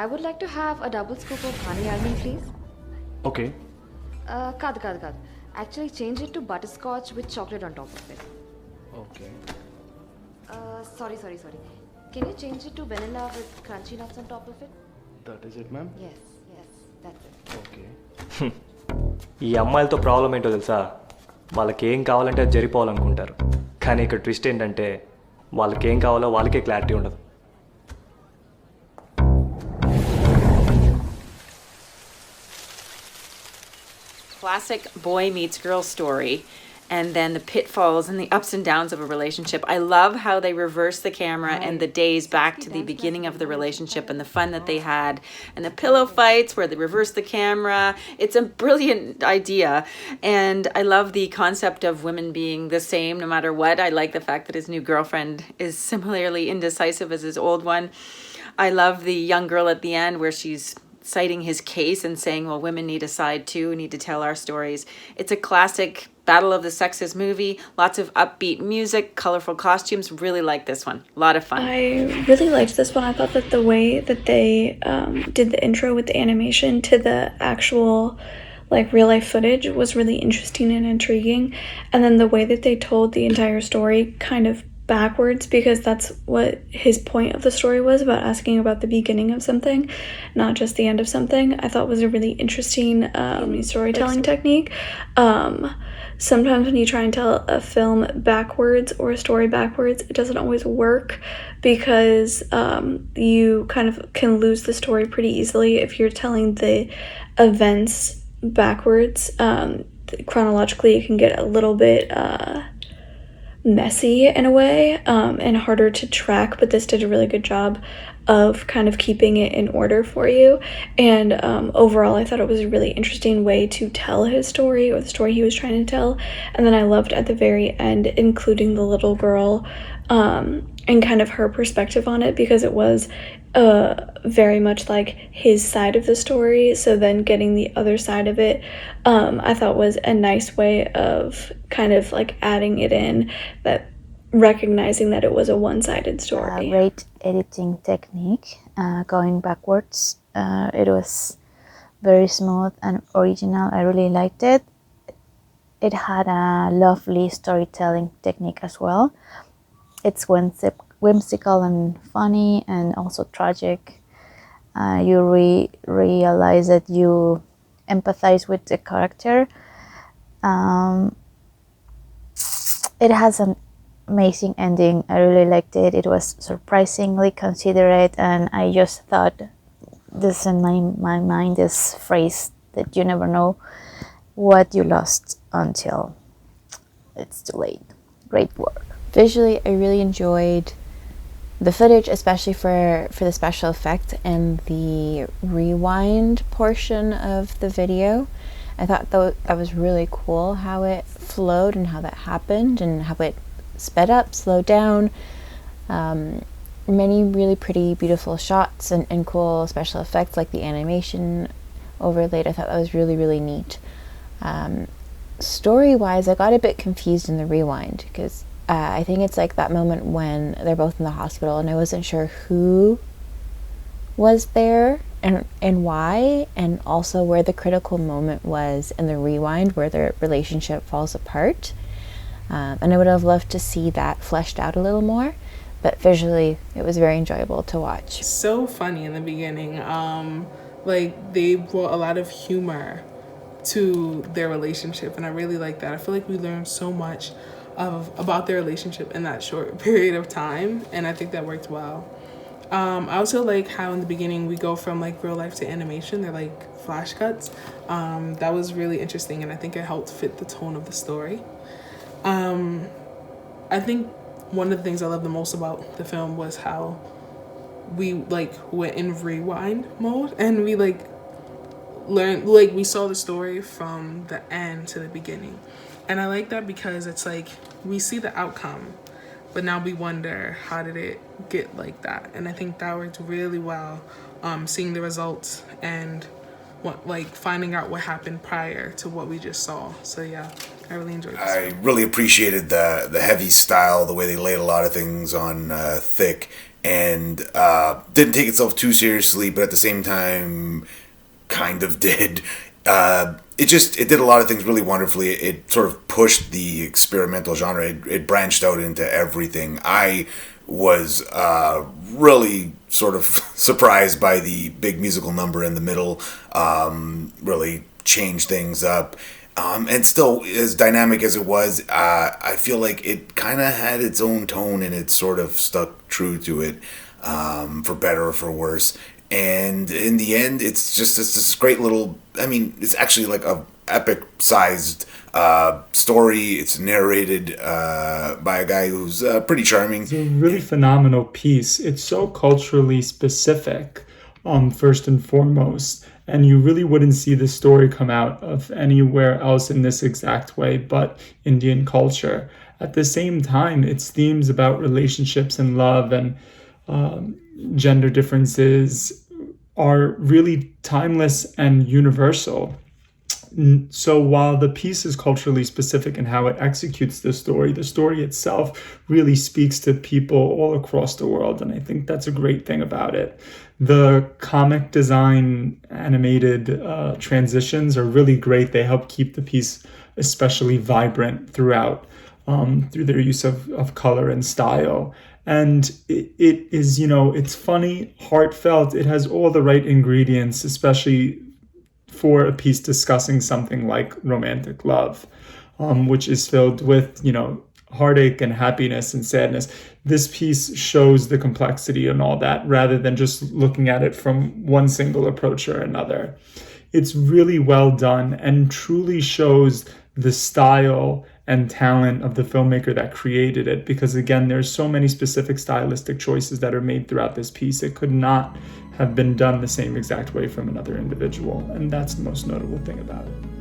I would like to have a double scoop of honey almond, please. Okay. Kad. Actually, change it to butterscotch with chocolate on top of it. Okay. Sorry. Can you change it to vanilla with crunchy nuts on top of it? That is it, ma'am? Yes, that's it. Okay. ఈ అమ్మాయిలతో problem ఏంటో తెలుసా, వాళ్ళకి ఏం కావాలంటే అది జరిపోవాలనుకుంటారు. కానీ ఇక్కడ ట్విస్ట్ ఏంటంటే వాళ్ళకి ఏం కావాలో వాళ్ళకే క్లారిటీ ఉండదు. Classic boy meets girl story, and then the pitfalls and the ups and downs of a relationship. I love how they reverse the camera and the days back to the beginning of the relationship and the fun that they had, and the pillow fights where they reverse the camera. It's a brilliant idea, and I love the concept of women being the same no matter what. I like the fact that his new girlfriend is similarly indecisive as his old one. I love the young girl at the end where she's citing his case and saying, well, women need a side too, need to tell our stories. It's a classic battle of the sexes movie. Lots of upbeat music, colorful costumes. Really like this one. A lot of fun. I really liked this one. I thought that the way that they did the intro with the animation to the actual real life footage was really interesting and intriguing. And then the way that they told the entire story kind of backwards, because that's what his point of the story was, about asking about the beginning of something, not just the end of something, I thought was a really interesting storytelling technique. Sometimes when you try and tell a film backwards or a story backwards, it doesn't always work, because you kind of can lose the story pretty easily if you're telling the events backwards. Chronologically, it can get a little bit messy in a way, and harder to track, but this did a really good job of kind of keeping it in order for you. And overall, I thought it was a really interesting way to tell his story, or the story he was trying to tell. And then I loved at the very end including the little girl and kind of her perspective on it, because it was very much like his side of the story. So then getting the other side of it, I thought was a nice way of kind of adding it in, that recognizing that it was a one-sided story. Great editing technique, going backwards. It was very smooth and original. I really liked it. It had a lovely storytelling technique as well. It's whimsical and funny, and also tragic. You realize that you empathize with the character. It has an amazing ending. I really liked it. It was surprisingly considerate, and I just thought, this in my mind, this phrase that you never know what you lost until it's too late. Great work. Visually, I really enjoyed the footage, especially for the special effect and the rewind portion of the video. I thought that was really cool, how it flowed and how that happened, and how it sped up, slowed down. Many really pretty, beautiful shots and cool special effects, like the animation overlaid. I thought that was really, really neat. Story-wise, I got a bit confused in the rewind, because I think it's like that moment when they're both in the hospital and I wasn't sure who was there and why, and also where the critical moment was in the rewind where their relationship falls apart. And I would have loved to see that fleshed out a little more, but visually it was very enjoyable to watch. So funny in the beginning. They brought a lot of humor to their relationship, and I really like that. I feel like we learned so much about their relationship in that short period of time, and I think that worked well. I also like how in the beginning we go from real life to animation. They're flash cuts. That was really interesting, and I think it helped fit the tone of the story. I think one of the things I love the most about the film was how we went in rewind mode, and we learned, we saw the story from the end to the beginning. And I like that, because it's we see the outcome, but now we wonder, how did it get like that? And I think that worked really well, seeing the results and finding out what happened prior to what we just saw. So yeah, I really enjoyed this. I really appreciated the heavy style, the way they laid a lot of things on thick, and didn't take itself too seriously, but at the same time kind of did. It did a lot of things really wonderfully. It sort of pushed the experimental genre. It branched out into everything. I was really sort of surprised by the big musical number in the middle. Really changed things up. And still, as dynamic as it was, I feel like it kind of had its own tone, and it sort of stuck true to it, for better or for worse. And in the end, it's just this great little, it's actually like a epic-sized story. It's narrated by a guy who's pretty charming. It's a really phenomenal piece. It's so culturally specific, first and foremost. And you really wouldn't see this story come out of anywhere else in this exact way but Indian culture. At the same time, its themes about relationships and love and gender differences are really timeless and universal. So while the piece is culturally specific in how it executes the story itself really speaks to people all across the world, and I think that's a great thing about it. The comic design animated transitions are really great. They help keep the piece especially vibrant throughout, through their use of color and style. And it is, it's funny, heartfelt. It has all the right ingredients, especially for a piece discussing something like romantic love, which is filled with, heartache and happiness and sadness. This piece shows the complexity and all that rather than just looking at it from one single approach or another. It's really well done and truly shows the style and talent of the filmmaker that created it, because again, there's so many specific stylistic choices that are made throughout this piece. It could not have been done the same exact way from another individual, and that's the most notable thing about it.